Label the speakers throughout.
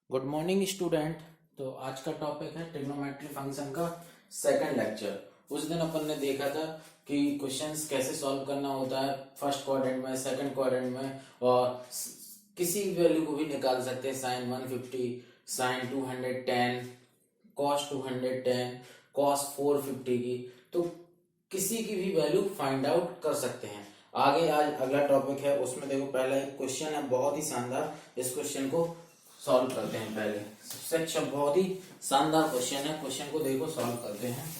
Speaker 1: Good morning student. तो आज का टॉपिक है ट्रिग्नोमेट्री फंक्शन का सेकंड लेक्चर। उस दिन अपन ने देखा था कि क्वेश्चंस कैसे सॉल्व करना होता है फर्स्ट क्वाड्रेंट में, सेकंड क्वाड्रेंट में, और किसी भी वैल्यू को भी निकाल सकते हैं। साइन 150, साइन 210, कॉस 210, कॉस 450 की, तो किसी की भी वैल्यू फाइंड आउट कर सकते हैं। आगे आज अगला टॉपिक है, उसमें देखो पहला एक क्वेश्चन है बहुत ही शानदार। इस क्वेश्चन को सॉल्व करते हैं। पहले सबसे अच्छा बहुत ही शानदार क्वेश्चन है, क्वेश्चन को देखो सॉल्व करते हैं।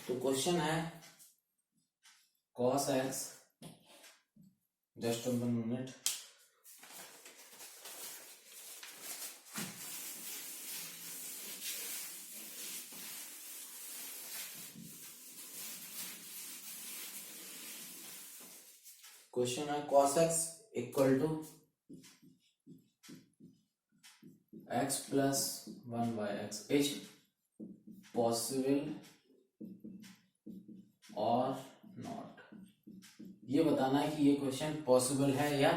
Speaker 1: तो क्वेश्चन है cos x, just 1 minute. Question है cos x equal to x plus 1/x is possible और नॉट। ये बताना है कि ये क्वेश्चन पॉसिबल है या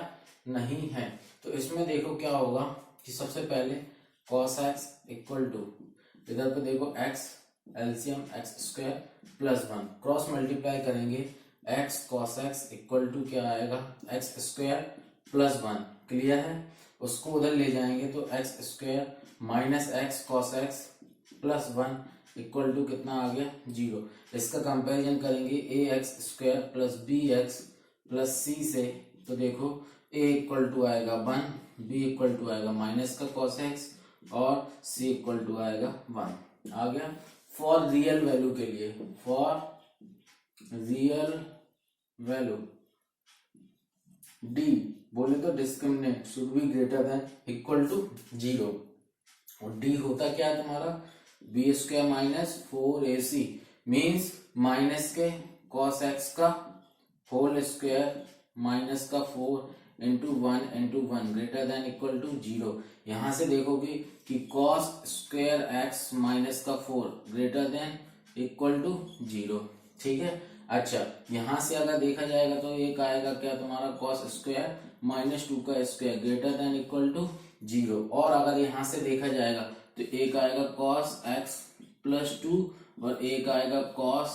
Speaker 1: नहीं है। तो इसमें देखो क्या होगा कि सबसे पहले cos x इक्वल टू, इधर पे देखो x LCM x square plus 1, cross multiply करेंगे x cos x equal to क्या आएगा x स्क्वायर प्लस 1। क्लियर है। उसको उधर ले जाएंगे तो x square minus x cos x plus 1 equal to कितना आ गया 0। इसका कंपैरिजन करेंगे A X square plus B X plus C से, तो देखो a इक्वल टू आएगा 1, b इक्वल टू आएगा माइनस का cos x और c इक्वल टू आएगा 1। आ गया। फॉर रियल वैल्यू के लिए, फॉर रियल वैल्यू d बोले तो discriminant should be greater than equal to 0, और d होता क्या है तुम्हारा b square minus 4ac means minus के cos x का होल स्क्वायर माइनस का 4 into 1 greater than equal to 0। यहां से देखोगे कि cos स्क्वायर x माइनस का 4 ग्रेटर देन इक्वल टू 0। ठीक है। अच्छा, यहां से अगर देखा जाएगा तो एक आएगा क्या तुम्हारा cos स्क्वायर माइनस 2 का square greater than equal to 0, और अगर यहां से देखा जाएगा तो एक आएगा cos x प्लस 2 और एक आएगा cos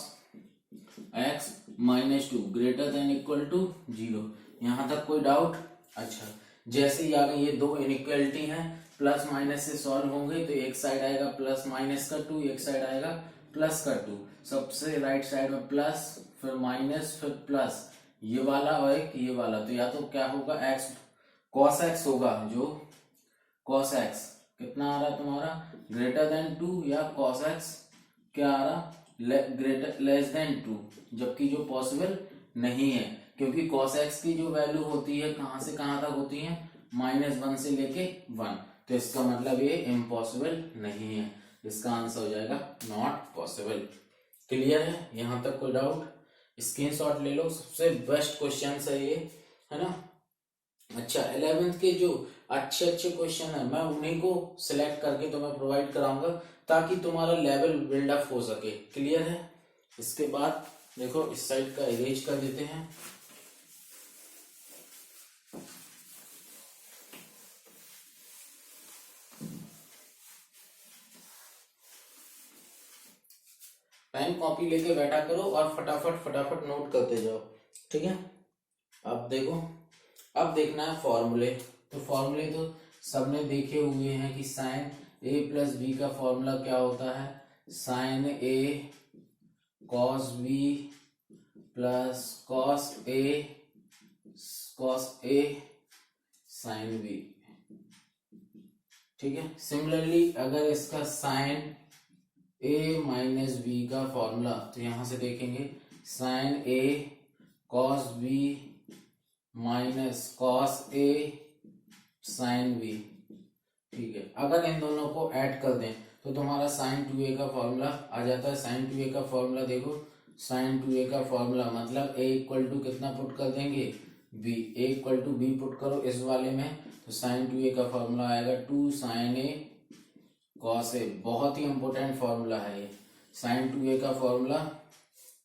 Speaker 1: x minus 2 greater than equal to 0। यहां तक कोई डाउट? अच्छा, जैसे ही आगे ये दो इनइक्वालिटी हैं प्लस माइनस से सॉल्व होंगे तो एक साइड आएगा प्लस माइनस का 2, एक साइड आएगा प्लस का 2। सबसे राइट साइड में प्लस, फिर माइनस, फिर प्लस, ये वाला और एक ये वाला। तो या तो क्या होगा x cos x होगा, जो cos x कितना आ रहा तुम्हारा ग्रेटर देन 2, या cos x क्या आ रहा ग्रेटर लेस देन 2, जबकि जो पॉसिबल नहीं है, क्योंकि cos x की जो वैल्यू होती है कहां से कहां तक होती है -1 से लेके 1, तो इसका मतलब ये इम्पॉसिबल नहीं है। इसका आंसर हो जाएगा नॉट पॉसिबल। क्लियर है? यहां तक कोई डाउट? स्क्रीनशॉट ले लो, सबसे बेस्ट क्वेश्चन है ये, है ना। अच्छा, 11th के जो अच्छे अच्छे क्वेश्चन है मैं उन्हीं को सिलेक्ट करके तुम्हें प्रोवाइड कराऊंगा ताकि तुम्हारा लेवल बिल्डअप हो सके। क्लियर है? इसके बाद देखो इस साइड का इरेज कर देते हैं। पेन कॉपी लेके बैठा करो और फटाफट फटाफट नोट करते जाओ। ठीक है। अब देखो, अब देखना है फॉर्मूले। तो फॉर्मूले तो सबने देखे हुए हैं कि साइन ए प्लस बी का फॉर्मूला क्या होता है, sign A cos B plus cos A sine B. ठीक है। सिमिलरली अगर इसका साइन ए माइनस बी का फॉर्मूला, तो यहां से देखेंगे sign A cos B minus cos A sine B. ठीक है। अगर इन दोनों को ऐड कर दें तो तुम्हारा साइन 2a का फॉर्मूला आ जाता है। साइन 2a का फॉर्मूला देखो, साइन 2a का फॉर्मूला मतलब a इक्वल टू कितना पुट कर देंगे b, a equal to b put करो इस वाले में, तो साइन 2a का फॉर्मूला आएगा 2 साइन ए कॉस ए, बहुत ही इंपॉर्टेंट फॉर्मूला है ये। साइन 2a का फॉर्मूला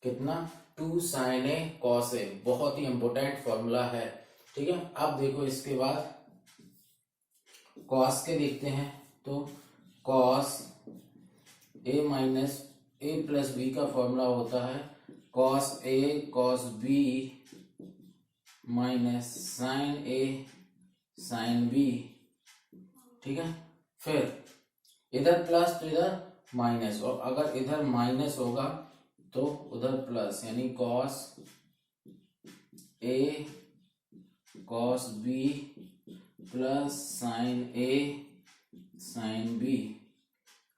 Speaker 1: कितना, 2 साइन ए कॉस ए, बहुत ही इंपॉर्टेंट फॉर्मूला है। ठीक है, अब देखो इसके बाद कॉस के देखते हैं, तो cos A minus A plus B का फॉर्मूला होता है cos A cos B minus sine A sine B. ठीक है, फिर इधर प्लस तो इधर माइनस, और अगर इधर माइनस होगा तो उधर प्लस, यानी cos A cos B plus sine A sine B.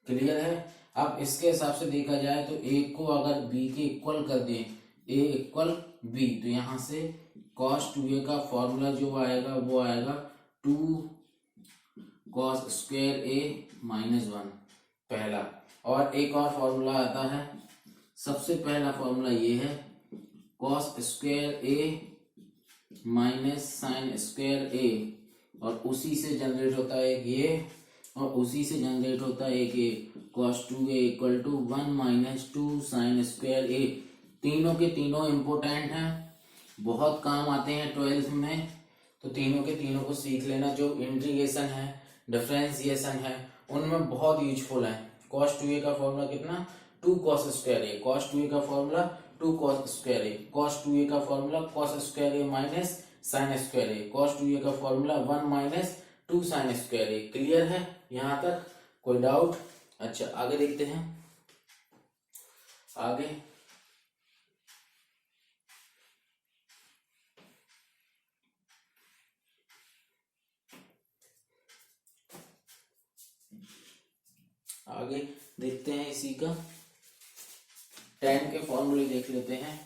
Speaker 1: Clear है। अब इसके हिसाब से देखा जाए तो ए को अगर बी के इक्वल कर दें, ए इक्वल बी, तो यहां से कॉस 2a का फॉर्मूला जो आएगा वो आएगा 2 कॉस स्क्वायर ए माइनस 1 पहला। और एक और फॉर्मूला आता है, सबसे पहला फॉर्मूला ये है कॉस स्क्वायर ए माइनस साइन स्क्वायर ए, और उसी से जनरेट होता है एक ये, और उसी से जनरेट होता है एक ये cos 2a equal to 1 minus 2 sine square A. तीनों के तीनों इम्पोर्टेंट हैं, बहुत काम आते हैं 12th में, तो तीनों के तीनों को सीख लेना। जो इंटीग्रेशन है, डिफरेंशिएशन है, उनमें बहुत यूजफुल है। cos 2a का फॉर्मूला कितना, 2 cos स्क्वायर ए, cos 2a का फॉर्मूला 2 cos स्क्वायर ए, cos 2a का फॉर्मूला cos स्क्वायर ए माइनस साइन स्क्वायर ए, cos 2a का फॉर्मूला 1 माइनस 2 साइन स्क्वायर ए। क्लियर है यहां तक, कोई डाउट? अच्छा, आगे देखते हैं। आगे आगे देखते हैं इसी का tan के फॉर्मूले देख लेते हैं।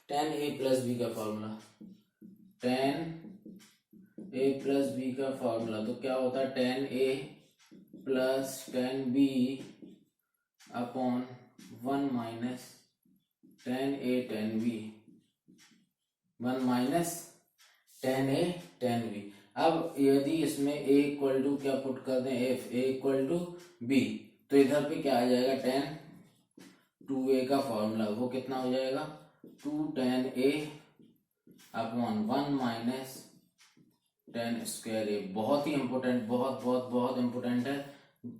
Speaker 1: tan a प्लस बी का formula, tan a plus B का फॉर्मूला तो क्या होता है, tan a plus tan b upon 1 minus tan a tan b, 1 minus tan a tan b। अब यदि इसमें a इक्वल टू क्या पुट कर दें, f, a equal to b, तो इधर पे क्या आ जाएगा, tan 2a का फॉर्मूला वो कितना हो जाएगा, 2 tan a upon 1 minus tan square a। बहुत ही इंपोर्टेंट, बहुत बहुत बहुत इंपोर्टेंट है।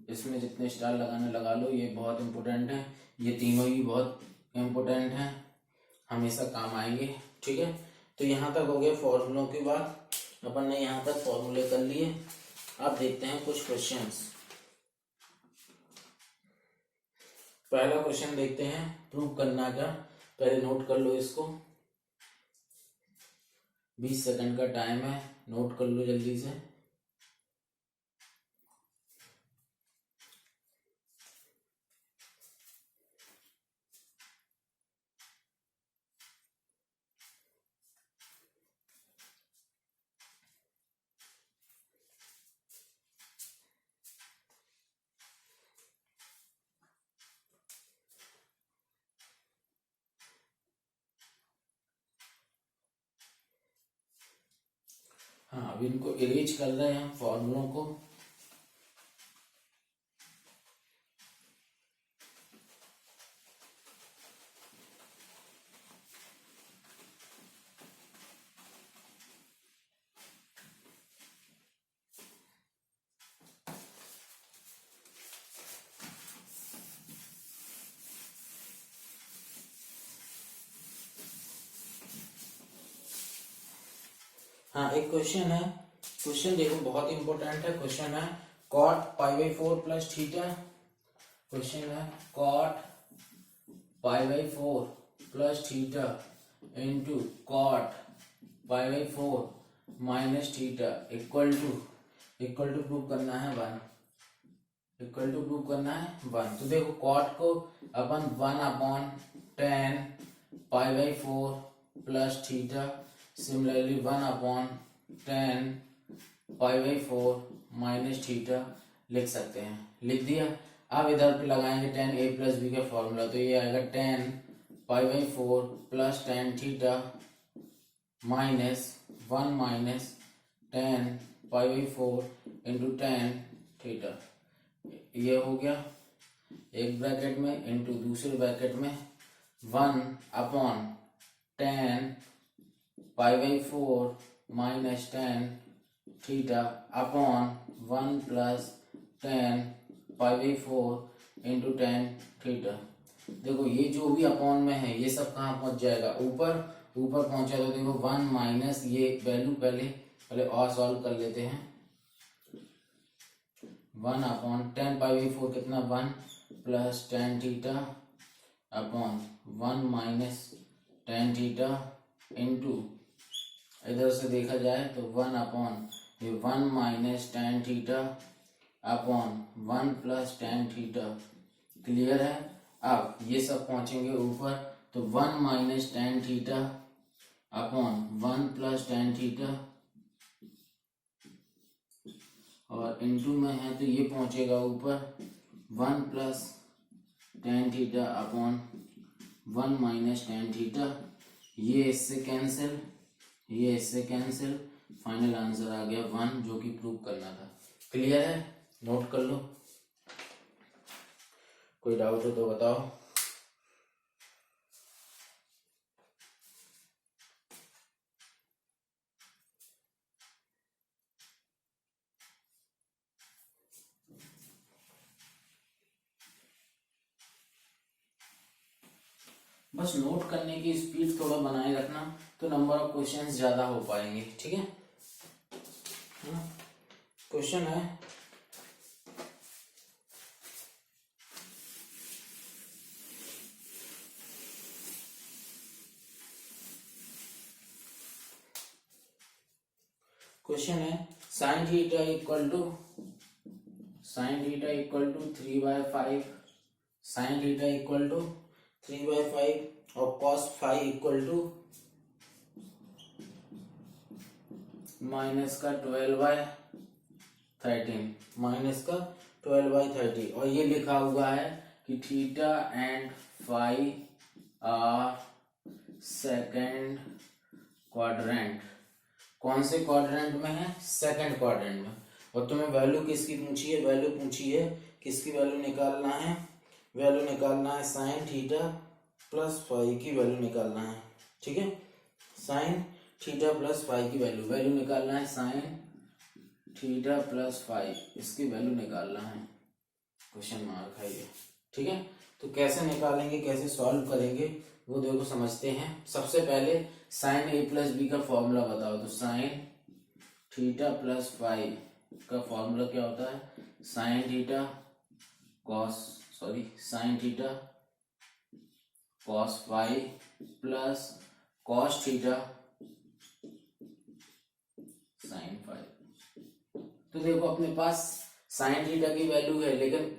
Speaker 1: इसमें जितने स्टार लगाने लगा लो, ये बहुत इंपोर्टेंट है। ये तीनों ही बहुत इंपोर्टेंट हैं, हमेशा काम आएंगे। ठीक है, तो यहाँ तक हो गया फॉर्मूलों की बात, अपन ने यहाँ तक फॉर्मूले कर लिए। अब देखते हैं कुछ क्वेश्चंस। पहला क्वेश्चन देखते हैं, प्रूव करना का, पहले नोट कर लो इसको, 20 सेकंड का टाइम है, नोट कर लो जल्दी से। हाँ, अब इनको इरेज कर रहे हैं फॉर्मूलों को। हाँ, एक क्वेश्चन है, क्वेश्चन देखो बहुत इंपॉर्टेंट है। क्वेश्चन है cot π/4 प्लस थीटा, क्वेश्चन है cot π/4 plus theta into cot π/4 minus theta equal to prove करना है 1, इक्वल टू प्रूव करना है 1। तो देखो cot को अपन 1 upon tan π/4 plus theta, similarly 1 upon tan π/4 minus theta लिख सकते हैं, लिख दिया। अब इधर पे लगाएंगे tan a प्लस बी का फॉर्मूला, तो ये आएगा tan π/4 plus tan theta minus 1 minus tan pi by 4 into tan theta. ये हो गया एक ब्रैकेट में इंटू दूसरे ब्रैकेट में 1 upon tan pi by 4 minus tan theta upon 1 plus tan pi by 4 into tan theta. देखो ये जो भी अपॉन में है ये सब कहाँ पहुंच जाएगा, ऊपर ऊपर पहुंचा। तो देखो 1 माइनस ये वैल्यू पहले और सॉल्व कर लेते हैं। 1 अपॉन tan पाई बाई 4 कितना 1 plus tan theta upon 1 minus tan theta into इधर से देखा जाए तो 1 अपॉन ये 1 minus tan theta upon 1 plus tan theta. Clear है। अब ये सब पहुंचेंगे ऊपर तो 1 minus tan theta upon 1 plus tan theta और इनटू में है तो ये पहुंचेगा ऊपर 1 plus tan theta upon 1 minus tan theta. ये इससे कैंसिल, ये इससे कैंसिल, फाइनल आंसर आ गया 1 जो कि प्रूव करना था। क्लियर है, नोट कर लो। कोई डाउट हो तो बताओ। बस नोट करने की स्पीड थोड़ा बनाए रखना तो नंबर ऑफ क्वेश्चंस ज्यादा हो पाएंगे। ठीक है। क्वेश्चन है sine theta equal to 3/5, sine theta equal to 3/5 और cos phi equal to minus का 12/13, माइनस का 12/30। और ये लिखा हुआ है कि theta and phi are second quadrant. कौन से क्वाड्रेंट में है, सेकंड क्वाड्रेंट में। और तुम्हें वैल्यू किसकी पूछी है, वैल्यू पूछी है किसकी, वैल्यू निकालना है, वैल्यू निकालना है साइन थीटा प्लस फाई की वैल्यू निकालना है। ठीक है, साइन थीटा प्लस फाई की वैल्यू निकालना है, साइन थीटा प्लस फाई इसकी वैल्यू निकालना है। क्वेश्चन मार्क है ये। ठीक है, तो कैसे निकालेंगे, कैसे सॉल्व करेंगे वो देखो समझते हैं। सबसे पहले साइन ए प्लस बी का फॉर्मूला बताओ। तो साइन थीटा प्लस फाई का फॉर्मूला क्या होता है, sine theta cos phi plus cos theta sine phi. तो देखो अपने पास साइन थीटा की वैल्यू है लेकिन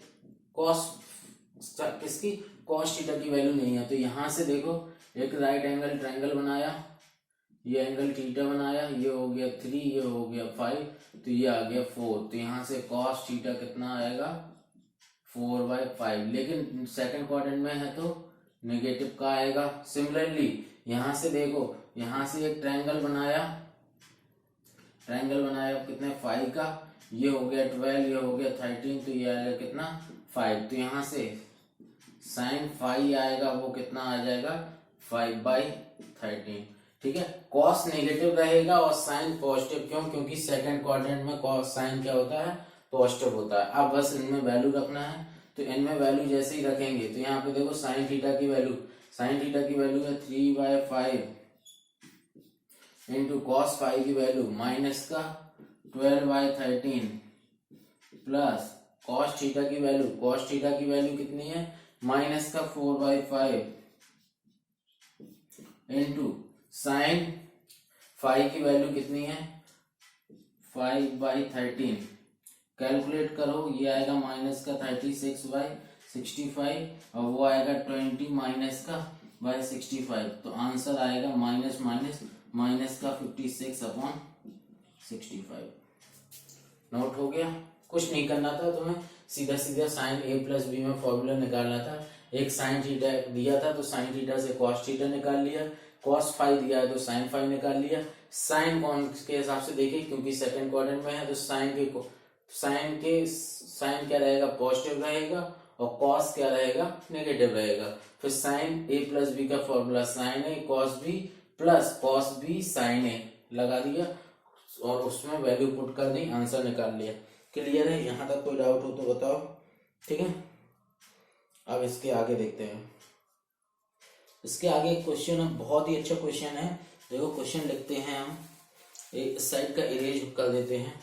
Speaker 1: किसकी, कॉस थीटा की वैल्यू नहीं है। तो यहां से देखो एक राइट एंगल ट्रायंगल बनाया, ये एंगल थीटा बनाया, ये हो गया 3, ये हो गया 5, तो ये आ गया 4। तो यहां से कॉस थीटा कितना आएगा 4/5। लेकिन सेकंड क्वाड्रेंट में है तो नेगेटिव का आएगा। सिमिलरली यहां से देखो, यहां से एक ट्रायंगल बनाया कितने 5 का, ये हो गया 12, ये हो गया 13, तो ये आएगा कितना 5। तो यहां से साइन फाई आएगा वो कितना आ जाएगा 5/13। ठीक है, कॉस नेगेटिव रहेगा और साइन पॉजिटिव। क्यों, क्योंकि सेकंड क्वाड्रेंट में कॉस साइन क्या होता है, पॉजिटिव होता है। अब बस इनमें वैल्यू रखना है, तो इनमें वैल्यू जैसे ही रखेंगे तो यहाँ पे देखो साइन थीटा की वैल्यू है 3/5 इंटू कॉस फाई की वैल्यू माइनस का 12/13 प्लस कॉस थीटा की वैल्यू कितनी है, माइनस का 4/5 इंटू साइन फाई की वैल्यू कितनी है 5/13। कैलकुलेट करो, ये आएगा माइनस का 36/65 और वो आएगा 20 माइनस का बाय 65। तो आंसर आएगा माइनस का 56/65। नोट हो गया। कुछ नहीं करना था तुम्हें, सीधा साइन ए प्लस बी में फॉर्मूला निकालना था। एक साइन थीटा दिया था तो साइन थीटा से कॉस थीटा निकाल लिया, कॉस फाई दिया है तो साइन फाई निकाल लिया। साइन कौन के हिसाब से देखें, क्योंकि सेकंड क्वाड्रेंट में है तो साइन क्या रहेगा, पॉजिटिव रहेगा, और कॉस क्या रहेगा, नेगेटिव रहेगा। फिर साइन ए प्लस बी का formula sine A cos B plus cos B sine A लगा दिया और उसमें वैल्यू पुट कर दी, आंसर निकाल लिया। क्लियर है? यहां तक कोई डाउट हो तो बताओ। ठीक है, अब इसके आगे देखते हैं। इसके आगे एक क्वेश्चन है, बहुत ही अच्छा क्वेश्चन है। देखो क्वेश्चन लिखते हैं हम, इस साइड का इरेज कर देते हैं।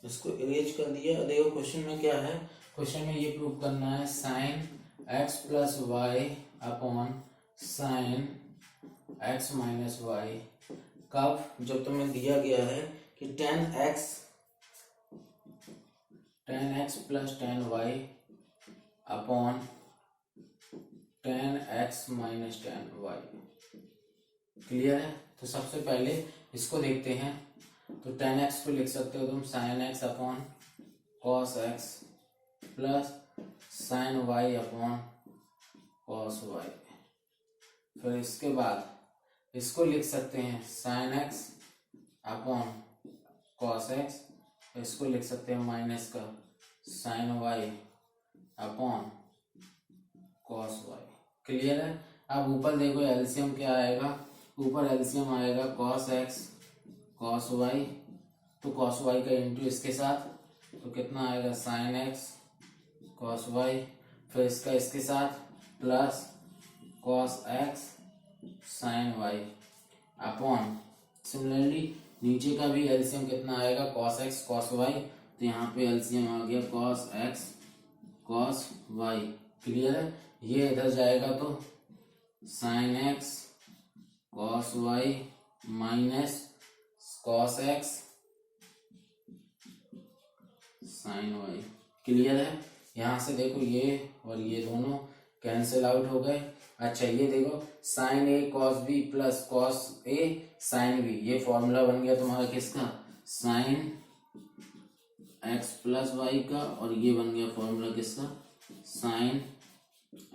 Speaker 1: इसको इरेज कर दिया। देखो क्वेश्चन में क्या है, क्वेश्चन में ये प्रूव करना है sine x plus y upon sine x minus y कब, जब तुम्हें दिया गया है कि tan x plus tan y upon tan x minus tan y। Clear है? तो सबसे पहले इसको देखते हैं। तो tan x को लिख सकते हो तुम sin x upon cos x plus sin y upon cos y। फिर इसके बाद इसको लिख सकते हैं sin x upon cos x, इसको लिख सकते हैं माइनस का sin y upon cos y। Clear है? अब ऊपर देखो एलसीएम क्या आएगा, ऊपर एलसीएम आएगा cos x cos y, तो cos y का इंटू इसके साथ, तो कितना आएगा sin x cos y, फिर इसका इसके साथ plus cos x sin y upon, similarly नीचे का भी एलसीएम कितना आएगा cos x cos y, तो यहाँ पे एलसीएम आ गया cos x cos y। Clear है? ये इधर जाएगा तो sin x cos y minus cos x sin y। Clear है? यहां से देखो ये और ये दोनों कैंसिल आउट हो गए। अच्छा ये देखो sin a cos b plus cos a sin b, ये फॉर्मूला बन गया तुम्हारा किसका, sin x प्लस y का, और ये बन गया फॉर्मूला किसका, sin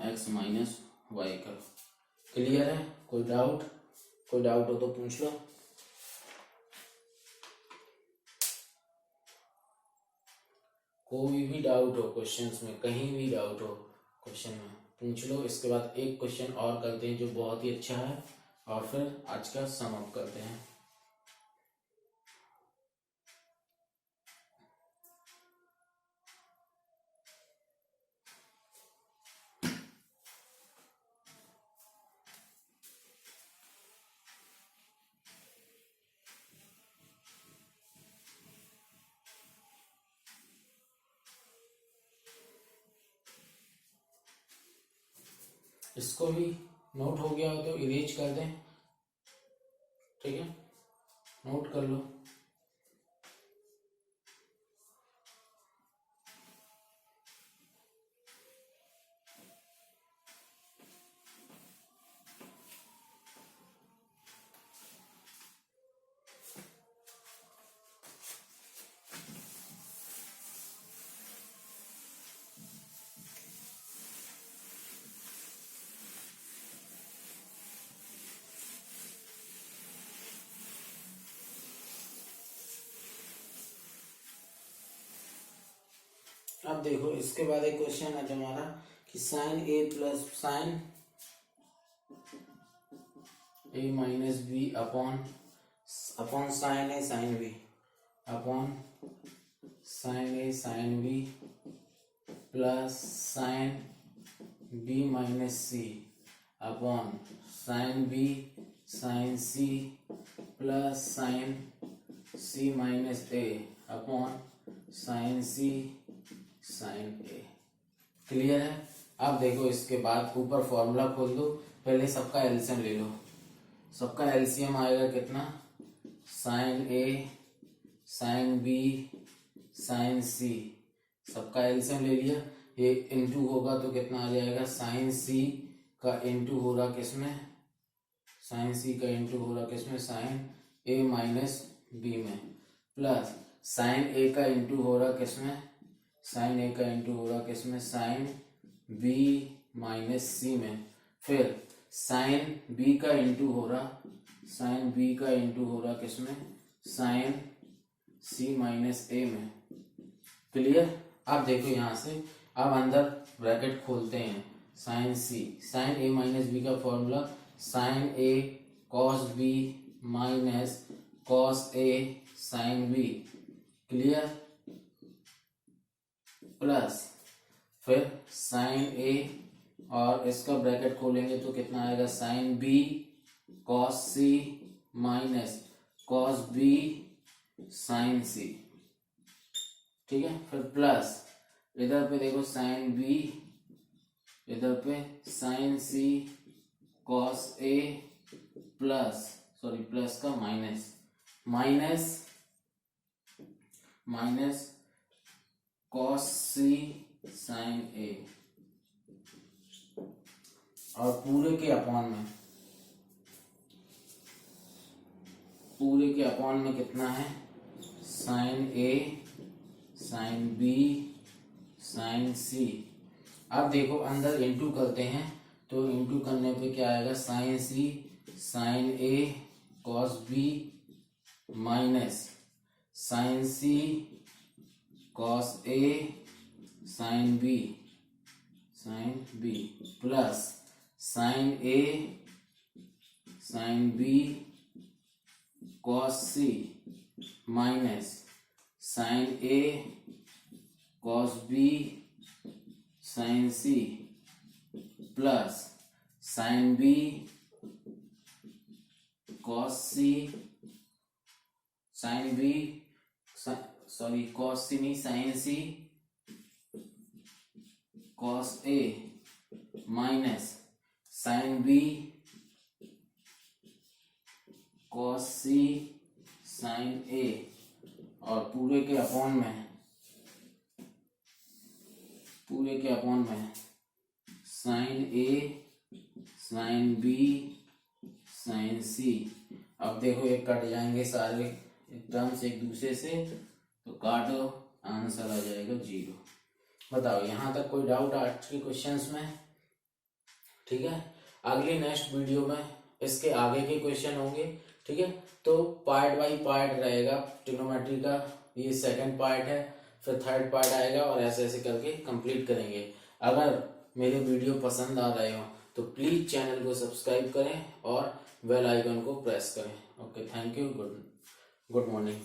Speaker 1: x माइनस y का। क्लियर है? कोई डाउट हो तो पूछ लो। कोई भी डाउट हो क्वेश्चंस में, कहीं भी डाउट हो क्वेश्चन में पूछ लो। इसके बाद एक क्वेश्चन और करते हैं जो बहुत ही अच्छा है, और फिर आज का सम अप करते हैं। इसको भी नोट हो गया हो तो इरेज कर दें। ठीक है, नोट कर लो। अब देखो इसके बाद एक क्वेश्चन है हमारा कि sine A plus sine A minus B upon sine A sine B upon sine A sine B plus sine B minus C upon sine B sine C plus sine C minus A upon sine C sine A. Clear है? अब देखो इसके बाद ऊपर formula खोल दो, पहले सबका एलसीएम ले लो। सबका एलसीएम आएगा कितना, sign A sine B sine सी, सबका एलसीएम ले लिया। ये इनटू होगा तो कितना आ जाएगा, साइन सी का इनटू हो रहा किसमें, साइन सी का इनटू हो रहा किसमें, साइन ए माइनस बी में, प्लस साइन ए का इनटू हो रहा किसमें, साइन ए का इनटू हो रहा किसमें, साइन बी माइनस सी में, फिर साइन बी का इनटू हो रहा, साइन बी का इनटू हो रहा किसमें, साइन सी माइनस ए में। क्लियर। अब देखो यहां से, अब अंदर ब्रैकेट खोलते हैं, sign C, sine A minus B का formula sine A cos B minus cos A sine B. Clear. Plus फिर साइन ए और इसका ब्रैकेट खोलेंगे तो कितना आएगा, sign B cos C minus cos B sine सी। ठीक है। फिर प्लस इधर पे देखो साइन बी, इधर पे साइन सी कॉस ए प्लस, सॉरी प्लस का minus, minus minus cos C sine A, और पूरे के अपॉन में, पूरे के अपॉन में कितना है, sign A sine B sine C. अब देखो अंदर इंटू करते हैं तो इंटू करने पे क्या आएगा, sine C sine A cos B minus sine C cos A sine B plus sine A sine B cos C minus sine A cos B sine C plus sine B cos C sine B, sorry cos C नहीं, sine C cos A minus sine B cos C sine A, और पूरे के upon में, पूरे के upon में sine A sine B sine C. अब देखो ये कट जाएंगे सारे टर्म्स एक दूसरे से, तो काटो, आंसर आ जाएगा 0। बताओ यहां तक कोई डाउट आज के क्वेश्चंस में? ठीक है। अगली नेक्स्ट वीडियो में इसके आगे के क्वेश्चन होंगे। ठीक है। तो पार्ट बाय पार्ट रहेगा ट्रिग्नोमेट्री का, ये सेकंड पार्ट है, फिर थर्ड पार्ट आएगा, और ऐसे ऐसे करके कंप्लीट करेंगे। अगर मेरे वीडियो पसंद आ रहे हो तो प्लीज चैनल को सब्सक्राइब करें और बेल आइकन को प्रेस करें। Okay, thank you, good morning.